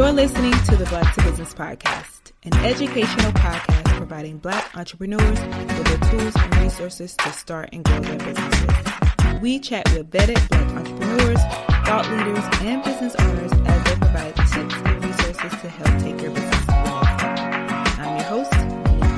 You're listening to the Black to Business Podcast, an educational podcast providing Black entrepreneurs with the tools and resources to start and grow their businesses. We chat with vetted Black entrepreneurs, thought leaders, and business owners as they provide tips and resources to help take your business to the next level. I'm your host, Monique.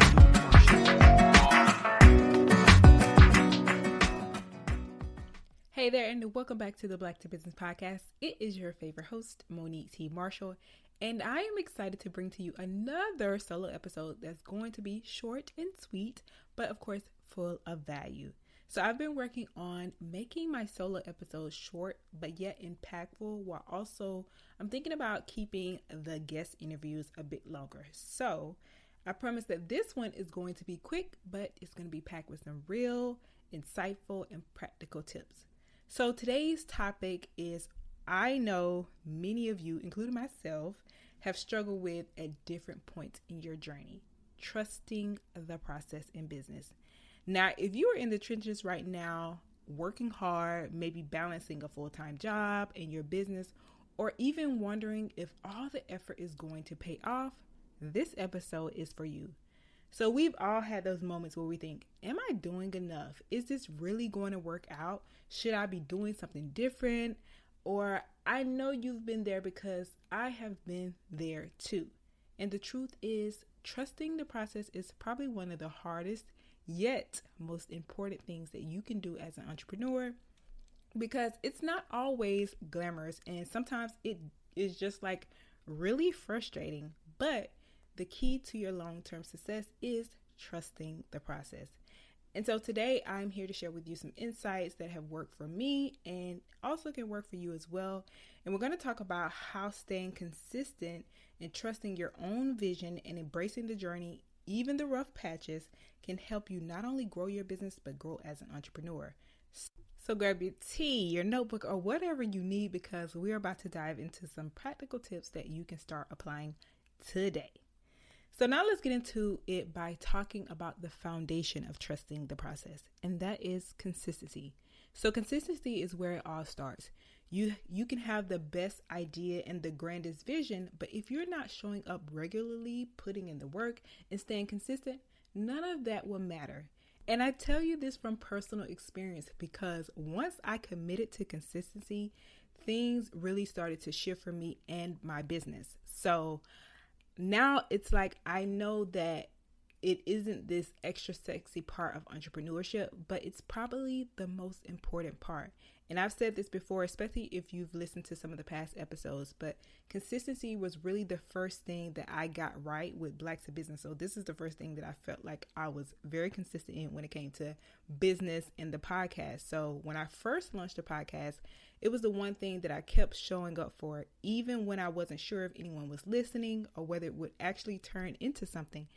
Hey there, and welcome back to the Black to Business Podcast. It is your favorite host, Monique T. Marshall, and I am excited to bring to you another solo episode that's going to be short and sweet, but of course, full of value. So I've been working on making my solo episodes short, but yet impactful, while also I'm thinking about keeping the guest interviews a bit longer. So I promise that this one is going to be quick, but it's going to be packed with some real, insightful, and practical tips. So today's topic is, I know many of you, including myself, have struggled with at different points in your journey, trusting the process in business. Now, if you are in the trenches right now, working hard, maybe balancing a full-time job and your business, or even wondering if all the effort is going to pay off, this episode is for you. So we've all had those moments where we think, am I doing enough? Is this really going to work out? Should I be doing something different? Or I know you've been there because I have been there too. And the truth is, trusting the process is probably one of the hardest yet most important things that you can do as an entrepreneur, because it's not always glamorous and sometimes it is just like really frustrating. But the key to your long-term success is trusting the process. And so today I'm here to share with you some insights that have worked for me and also can work for you as well. And we're going to talk about how staying consistent and trusting your own vision and embracing the journey, even the rough patches, can help you not only grow your business, but grow as an entrepreneur. So grab your tea, your notebook, or whatever you need, because we're about to dive into some practical tips that you can start applying today. So now let's get into it by talking about the foundation of trusting the process, and that is consistency. So consistency is where it all starts. You can have the best idea and the grandest vision, but if you're not showing up regularly, putting in the work, and staying consistent, none of that will matter. And I tell you this from personal experience, because once I committed to consistency, things really started to shift for me and my business. So now it's like I know that it isn't this extra sexy part of entrepreneurship, but it's probably the most important part. And I've said this before, especially if you've listened to some of the past episodes, but consistency was really the first thing that I got right with Black to Business. So this is the first thing that I felt like I was very consistent in when it came to business and the podcast. So when I first launched the podcast, it was the one thing that I kept showing up for, even when I wasn't sure if anyone was listening or whether it would actually turn into something.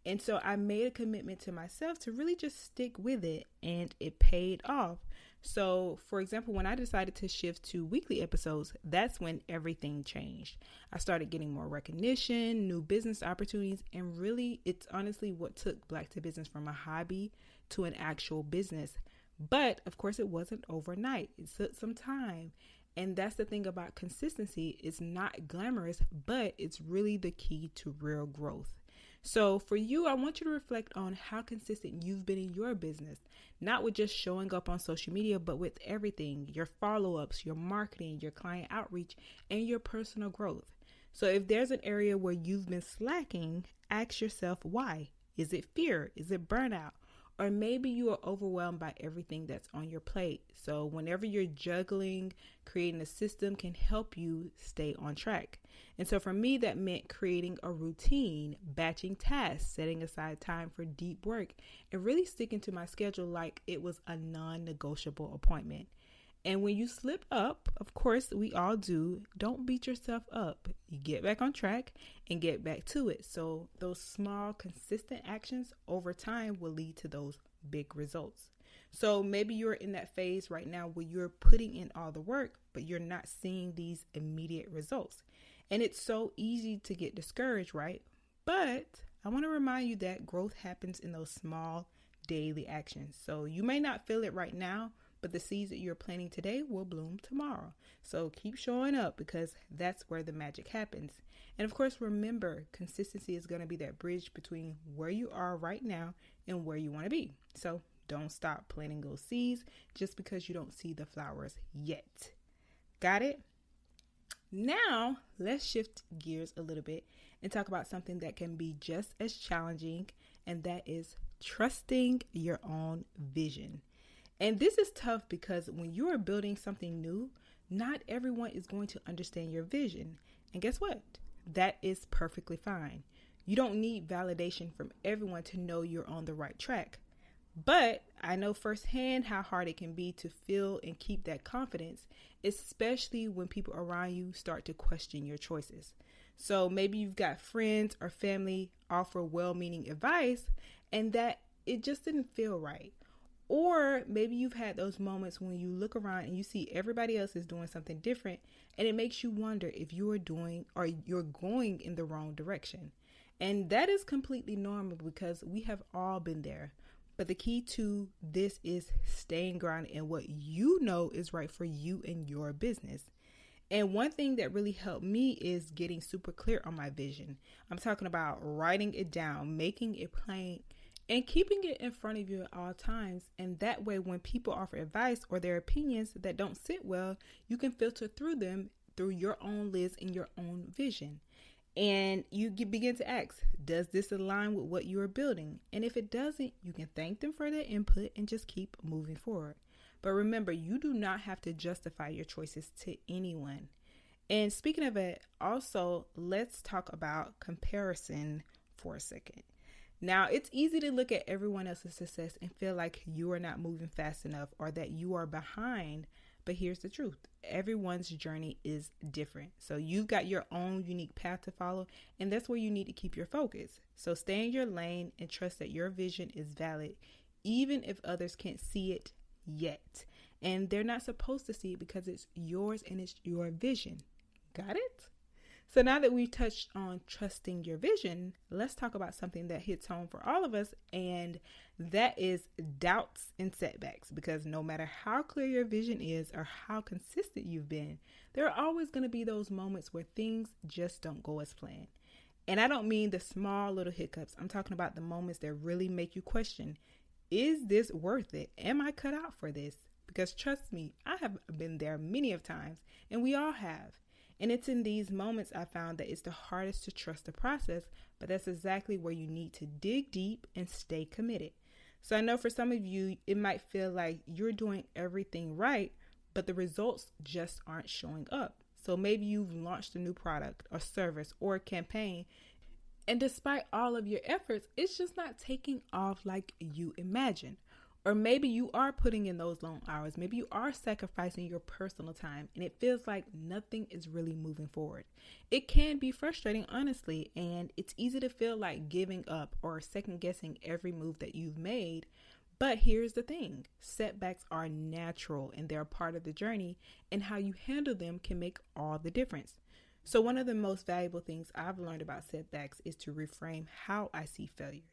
And so I made a commitment to myself to really just stick with it, and it paid off. So, for example, when I decided to shift to weekly episodes, that's when everything changed. I started getting more recognition, new business opportunities, and really, it's honestly what took Black to Business from a hobby to an actual business. But, of course, it wasn't overnight. It took some time. And that's the thing about consistency. It's not glamorous, but it's really the key to real growth. So for you, I want you to reflect on how consistent you've been in your business, not with just showing up on social media, but with everything, your follow-ups, your marketing, your client outreach, and your personal growth. So if there's an area where you've been slacking, ask yourself why. Is it fear? Is it burnout? Or maybe you are overwhelmed by everything that's on your plate. So whenever you're juggling, creating a system can help you stay on track. And so for me, that meant creating a routine, batching tasks, setting aside time for deep work, and really sticking to my schedule like it was a non-negotiable appointment. And when you slip up, of course, we all do, don't beat yourself up. You get back on track and get back to it. So those small, consistent actions over time will lead to those big results. So maybe you're in that phase right now where you're putting in all the work, but you're not seeing these immediate results. And it's so easy to get discouraged, right? But I want to remind you that growth happens in those small daily actions. So you may not feel it right now, but the seeds that you're planting today will bloom tomorrow. So keep showing up, because that's where the magic happens. And of course, remember, consistency is going to be that bridge between where you are right now and where you want to be. So don't stop planting those seeds just because you don't see the flowers yet. Got it? Now, let's shift gears a little bit and talk about something that can be just as challenging, and that is trusting your own vision. And this is tough because when you are building something new, not everyone is going to understand your vision. And guess what? That is perfectly fine. You don't need validation from everyone to know you're on the right track. But I know firsthand how hard it can be to feel and keep that confidence, especially when people around you start to question your choices. So maybe you've got friends or family offer well-meaning advice and that it just didn't feel right. Or maybe you've had those moments when you look around and you see everybody else is doing something different, and it makes you wonder if you're doing or you're going in the wrong direction. And that is completely normal because we have all been there. But the key to this is staying grounded in what you know is right for you and your business. And one thing that really helped me is getting super clear on my vision. I'm talking about writing it down, making it plain, and keeping it in front of you at all times. And that way, when people offer advice or their opinions that don't sit well, you can filter through them through your own lens and your own vision. And you begin to ask, does this align with what you are building? And if it doesn't, you can thank them for their input and just keep moving forward. But remember, you do not have to justify your choices to anyone. And speaking of it, also, let's talk about comparison for a second. Now, it's easy to look at everyone else's success and feel like you are not moving fast enough or that you are behind. But here's the truth. Everyone's journey is different. So you've got your own unique path to follow, and that's where you need to keep your focus. So stay in your lane and trust that your vision is valid, even if others can't see it yet. And they're not supposed to see it because it's yours and it's your vision. Got it? So now that we've touched on trusting your vision, let's talk about something that hits home for all of us, and that is doubts and setbacks. Because no matter how clear your vision is or how consistent you've been, there are always going to be those moments where things just don't go as planned. And I don't mean the small little hiccups. I'm talking about the moments that really make you question, is this worth it? Am I cut out for this? Because trust me, I have been there many of times, and we all have. And it's in these moments I found that it's the hardest to trust the process, but that's exactly where you need to dig deep and stay committed. So I know for some of you, it might feel like you're doing everything right, but the results just aren't showing up. So maybe you've launched a new product or service or a campaign, and despite all of your efforts, it's just not taking off like you imagined. Or maybe you are putting in those long hours. Maybe you are sacrificing your personal time and it feels like nothing is really moving forward. It can be frustrating, honestly, and it's easy to feel like giving up or second guessing every move that you've made. But here's the thing, setbacks are natural and they're a part of the journey, and how you handle them can make all the difference. So one of the most valuable things I've learned about setbacks is to reframe how I see failure.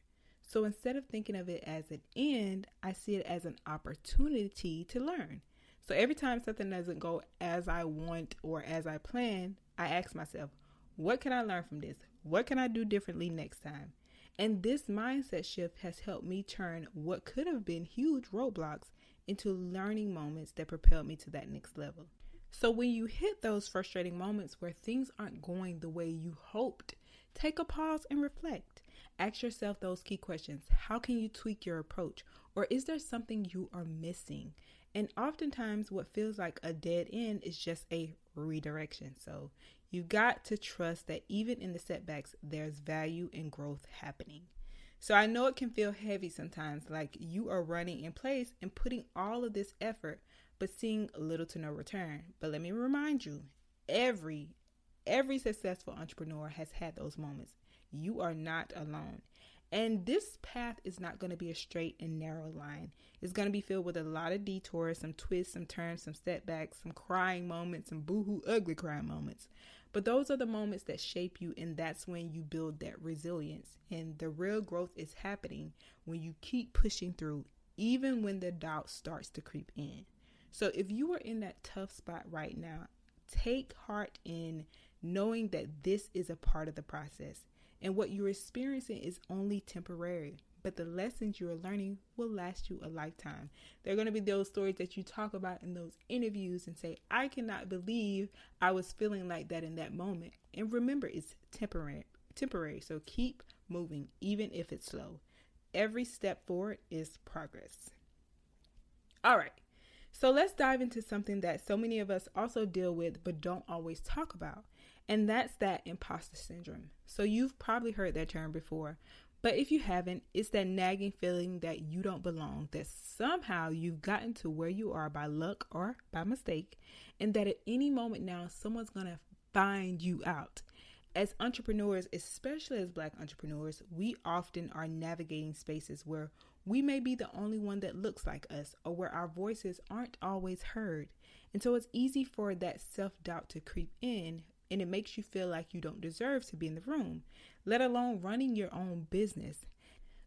So instead of thinking of it as an end, I see it as an opportunity to learn. So every time something doesn't go as I want or as I plan, I ask myself, what can I learn from this? What can I do differently next time? And this mindset shift has helped me turn what could have been huge roadblocks into learning moments that propelled me to that next level. So when you hit those frustrating moments where things aren't going the way you hoped, take a pause and reflect. Ask yourself those key questions. How can you tweak your approach? Or is there something you are missing? And oftentimes what feels like a dead end is just a redirection. So you've got to trust that even in the setbacks, there's value and growth happening. So I know it can feel heavy sometimes, like you are running in place and putting all of this effort, but seeing little to no return. But let me remind you, every successful entrepreneur has had those moments. You are not alone. And this path is not going to be a straight and narrow line. It's going to be filled with a lot of detours, some twists, some turns, some setbacks, some crying moments, some boohoo ugly crying moments. But those are the moments that shape you, and that's when you build that resilience. And the real growth is happening when you keep pushing through, even when the doubt starts to creep in. So if you are in that tough spot right now, take heart in knowing that this is a part of the process and what you're experiencing is only temporary. But the lessons you are learning will last you a lifetime. There are going to be those stories that you talk about in those interviews and say, I cannot believe I was feeling like that in that moment. And remember, it's temporary. So keep moving, even if it's slow. Every step forward is progress. All right. So let's dive into something that so many of us also deal with, but don't always talk about. And that's that imposter syndrome. So you've probably heard that term before. But if you haven't, it's that nagging feeling that you don't belong, that somehow you've gotten to where you are by luck or by mistake, and that at any moment now, someone's going to find you out. As entrepreneurs, especially as Black entrepreneurs, we often are navigating spaces where we may be the only one that looks like us or where our voices aren't always heard. And so it's easy for that self-doubt to creep in, and it makes you feel like you don't deserve to be in the room, let alone running your own business.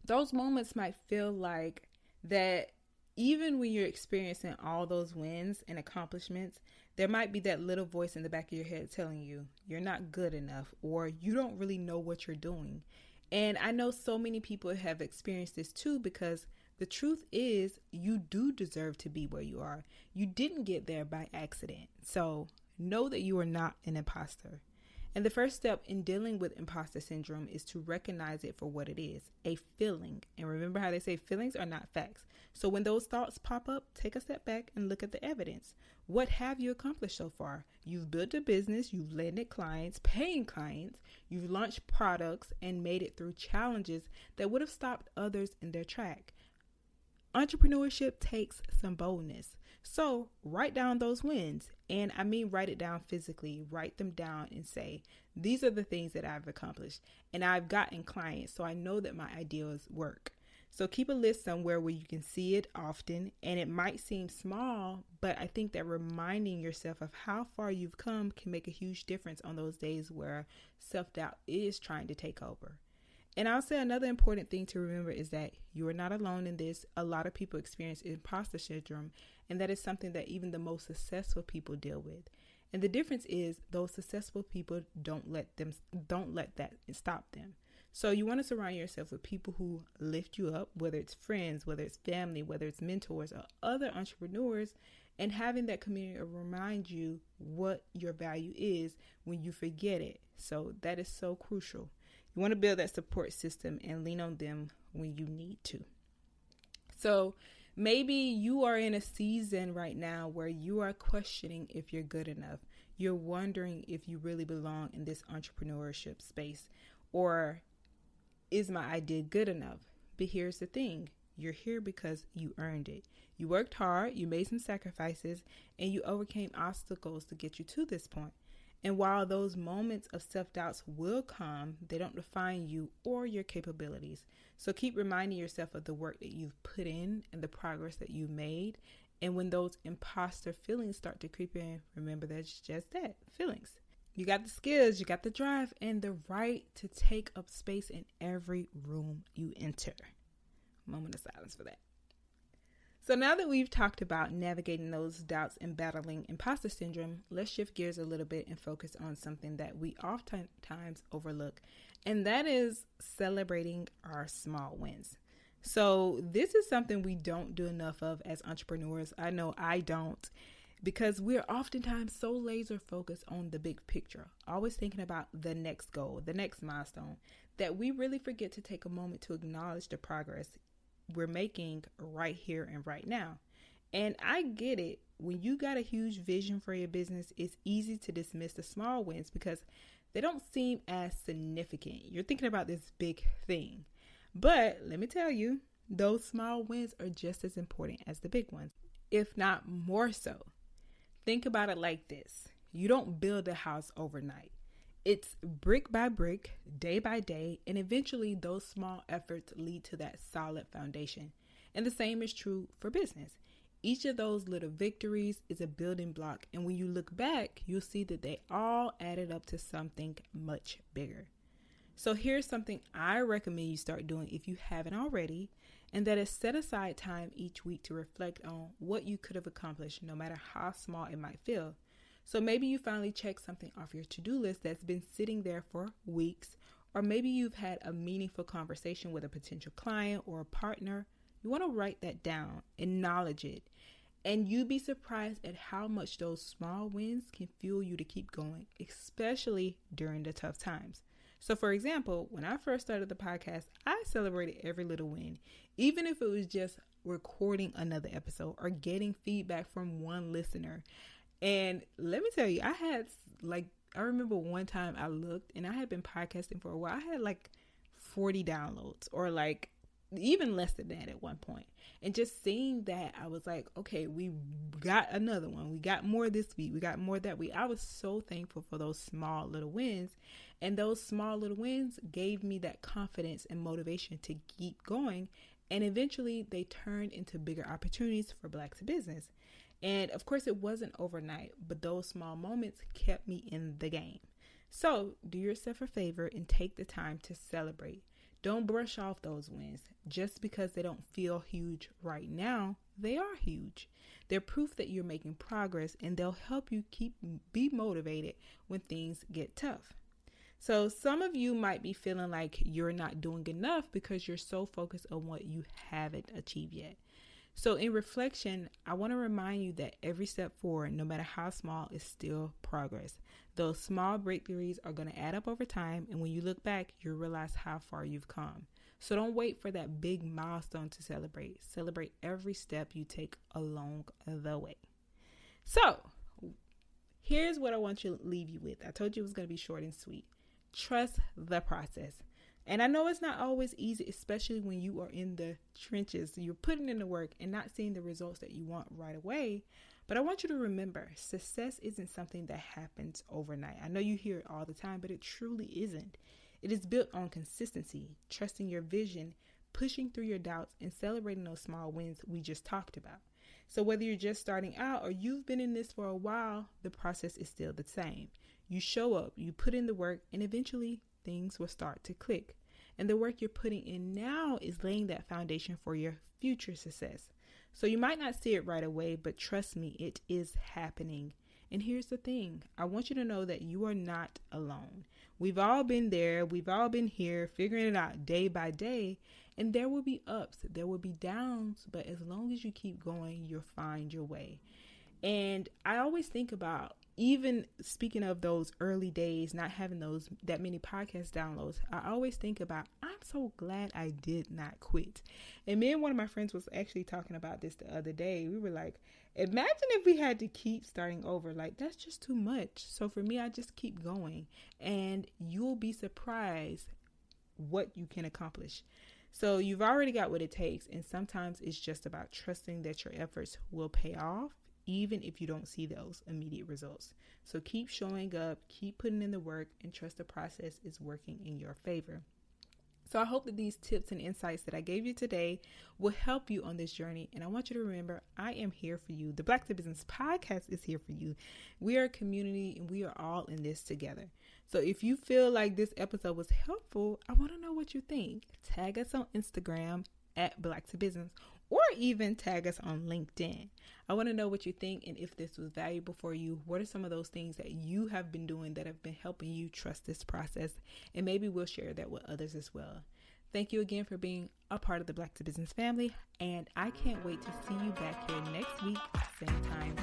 Those moments might feel like that even when you're experiencing all those wins and accomplishments, there might be that little voice in the back of your head telling you you're not good enough or you don't really know what you're doing. And I know so many people have experienced this too, because the truth is you do deserve to be where you are. You didn't get there by accident. So know that you are not an imposter. And the first step in dealing with imposter syndrome is to recognize it for what it is, a feeling. And remember how they say feelings are not facts. So when those thoughts pop up, take a step back and look at the evidence. What have you accomplished so far? You've built a business, you've landed clients, paying clients, you've launched products and made it through challenges that would have stopped others in their track. Entrepreneurship takes some boldness. So write down those wins. And I mean, write it down physically. Write them down and say, these are the things that I've accomplished. And I've gotten clients, so I know that my ideas work. So keep a list somewhere where you can see it often. And it might seem small, but I think that reminding yourself of how far you've come can make a huge difference on those days where self-doubt is trying to take over. And I'll say another important thing to remember is that you are not alone in this. A lot of people experience imposter syndrome, and that is something that even the most successful people deal with. And the difference is those successful people don't let that stop them. So you want to surround yourself with people who lift you up, whether it's friends, whether it's family, whether it's mentors or other entrepreneurs, and having that community remind you what your value is when you forget it. So that is so crucial. You want to build that support system and lean on them when you need to. So maybe you are in a season right now where you are questioning if you're good enough. You're wondering if you really belong in this entrepreneurship space, or is my idea good enough? But here's the thing. You're here because you earned it. You worked hard, you made some sacrifices, and you overcame obstacles to get you to this point. And while those moments of self-doubts will come, they don't define you or your capabilities. So keep reminding yourself of the work that you've put in and the progress that you've made. And when those imposter feelings start to creep in, remember that's just that, feelings. You got the skills, you got the drive, and the right to take up space in every room you enter. Moment of silence for that. So now that we've talked about navigating those doubts and battling imposter syndrome, let's shift gears a little bit and focus on something that we oftentimes overlook, and that is celebrating our small wins. So this is something we don't do enough of as entrepreneurs. I know I don't, because we're oftentimes so laser focused on the big picture, always thinking about the next goal, the next milestone, that we really forget to take a moment to acknowledge the progress we're making right here and right now. And I get it. When you got a huge vision for your business, it's easy to dismiss the small wins because they don't seem as significant. You're thinking about this big thing. But let me tell you, those small wins are just as important as the big ones, if not more so. Think about it like this. You don't build a house overnight. It's brick by brick, day by day, and eventually those small efforts lead to that solid foundation. And the same is true for business. Each of those little victories is a building block, and when you look back, you'll see that they all added up to something much bigger. So here's something I recommend you start doing if you haven't already, and that is set aside time each week to reflect on what you could have accomplished, no matter how small it might feel. So maybe you finally check something off your to-do list that's been sitting there for weeks, or maybe you've had a meaningful conversation with a potential client or a partner. You want to write that down, acknowledge it, and you'd be surprised at how much those small wins can fuel you to keep going, especially during the tough times. So for example, when I first started the podcast, I celebrated every little win, even if it was just recording another episode or getting feedback from one listener. And let me tell you, I remember one time I looked and I had been podcasting for a while. I had like 40 downloads or like even less than that at one point. And just seeing that, I was like, okay, we got another one. We got more this week. We got more that week. I was so thankful for those small little wins. And those small little wins gave me that confidence and motivation to keep going. And eventually they turned into bigger opportunities for Black to Business. And of course, it wasn't overnight, but those small moments kept me in the game. So do yourself a favor and take the time to celebrate. Don't brush off those wins. Just because they don't feel huge right now, they are huge. They're proof that you're making progress, and they'll help you be motivated when things get tough. So some of you might be feeling like you're not doing enough because you're so focused on what you haven't achieved yet. So in reflection, I want to remind you that every step forward, no matter how small, is still progress. Those small breakthroughs are going to add up over time, and when you look back, you'll realize how far you've come. So don't wait for that big milestone to celebrate. Celebrate every step you take along the way. So here's what I want to leave you with. I told you it was going to be short and sweet. Trust the process. And I know it's not always easy, especially when you are in the trenches. You're putting in the work and not seeing the results that you want right away. But I want you to remember, success isn't something that happens overnight. I know you hear it all the time, but it truly isn't. It is built on consistency, trusting your vision, pushing through your doubts, and celebrating those small wins we just talked about. So whether you're just starting out or you've been in this for a while, the process is still the same. You show up, you put in the work, and eventually things will start to click. And the work you're putting in now is laying that foundation for your future success. So you might not see it right away, but trust me, it is happening. And here's the thing. I want you to know that you are not alone. We've all been there. We've all been here figuring it out day by day. And there will be ups, there will be downs, but as long as you keep going, you'll find your way. And I always think about, even speaking of those early days, not having that many podcast downloads, I always think about, I'm so glad I did not quit. And me and one of my friends was actually talking about this the other day. We were like, imagine if we had to keep starting over. Like, that's just too much. So for me, I just keep going, and you'll be surprised what you can accomplish. So you've already got what it takes. And sometimes it's just about trusting that your efforts will pay off, even if you don't see those immediate results. So keep showing up, keep putting in the work, and trust the process is working in your favor. So I hope that these tips and insights that I gave you today will help you on this journey. And I want you to remember, I am here for you. The Black to Business podcast is here for you. We are a community and we are all in this together. So if you feel like this episode was helpful, I want to know what you think. Tag us on Instagram at Black to Business, or even tag us on LinkedIn. I want to know what you think, and if this was valuable for you, what are some of those things that you have been doing that have been helping you trust this process? And maybe we'll share that with others as well. Thank you again for being a part of the Black to Business family, and I can't wait to see you back here next week, same time,